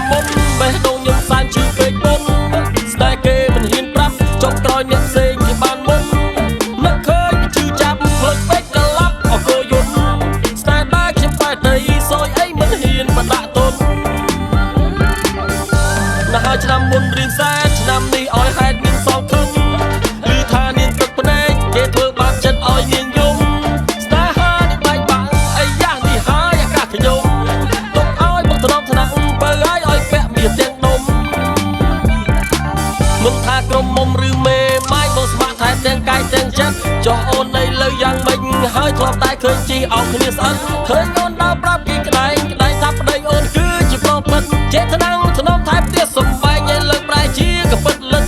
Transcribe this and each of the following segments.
មុនបេះដូងខ្ញុំសានជឿពេកមុនស្នេហ៍គេមិនហ៊ានប្រាប់ចុងក្រោយអ្នកផ្សេងគេបានមុននឹកឃើញជឿចាប់ផ្លឹកពេកកលាប់អកោយន្តស្នេហ៍ដែរខ្ញុំតែដីសយអីមិនហ៊ានបដាក់ទុនណាស់ហើយឆ្នាំមុនរៀនសែនឆ្នាំនេះឲ្យហេតុមានសងខឹងឬថានាងទឹកភ្នែកគេធ្វើបាបចិត្តឲ្យនាងយំស្នេហានេះបែកបាក់អីយ៉ាងនេះហើយអាកាសខ្ញុំទុកឲ្យមកថ្នមថ្នាក់បើឲ្យពាក់មាសទាំងដុំមិនថាក្រុមមុំឬមេម៉ាយបងស្ម័គ្រថែទាំងកាយទាំងចិត្តចុះអូននៅលើយ៉ាងម៉េចហើយធ្លាប់តែឃើញជីអោគ្នាស្អិតឃើញអូនដើរប្រាប់គេក្តែងថាប្តីអូនគឺជាប្រុសពិតចេះថ្នាំងថ្នមថែផ្ទះសំបែងឲ្យលើកប្រែជាកពិតលិន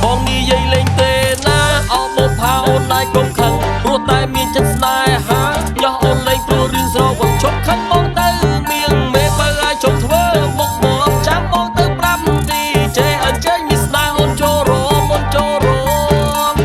បងនិយាយលេងទេណាអោបបផាអូនដែរកុំខឹងព្រោះតែមានចិត្តស្នេហាយោះអូនលេងព្រោះរឿងស្រវឹងឈប់ខឹងបងទៅមៀងមេបើឲ្យជុំធ្វើមុខមកចាំបងទៅប្រាប់ទីចេះអញ្ជើញមានស្នេហ៍អូនចូលរមអូនចូលរម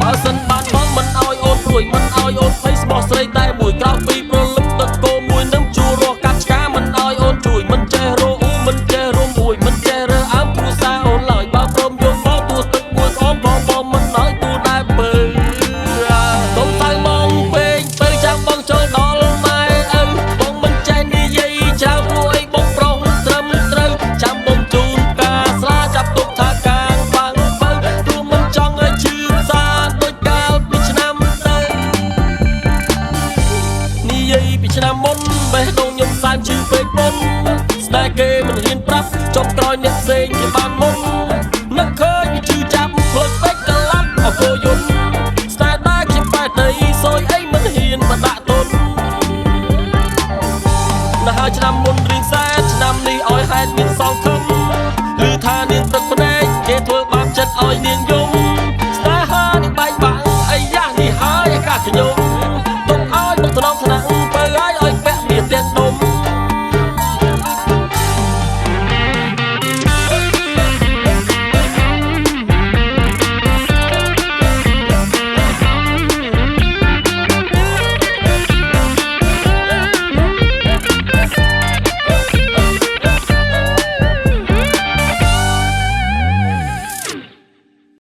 បើសិនបានបងមិនឲ្យអូនព្រួយមិនឲ្យអូនភ័យស្មោះស្រីតែមួយក្រោកពីព្រលឹមទឹកគោមួយនឹងជួររស់កាត់ឆ្កាមិនឲ្យអូនជួយមិនចេះរអ៊ូមិនចេះរមួយមិនចេះរើអើមគ្រួសារអូនឡើយបើព្រមយកមកទួទឹកមួយស្អមបងមិនឲ្យទួដែរពើកុំទៅមកពេកទៅចាំបងចូលដល់ម៉ែឪបងមិនចេះនិយាយច្រើនព្រោះអីបងប្រុសត្រឹមត្រូវចាំបងជូនការស្លាចាប់ទុកថាកាងបាំងបើព្រោះមិនចង់ឲ្យឈឺផ្សាដូចកាលពីឆ្នាំទៅនិយាយពីឆ្នាំមុនបេះដូងខ្ញុំសែនជឿពេកមុនស្នេហ៍គេមិនហ៊ានប្រាប់ចុងក្រោយអ្នកផ្សេងគេបានមុន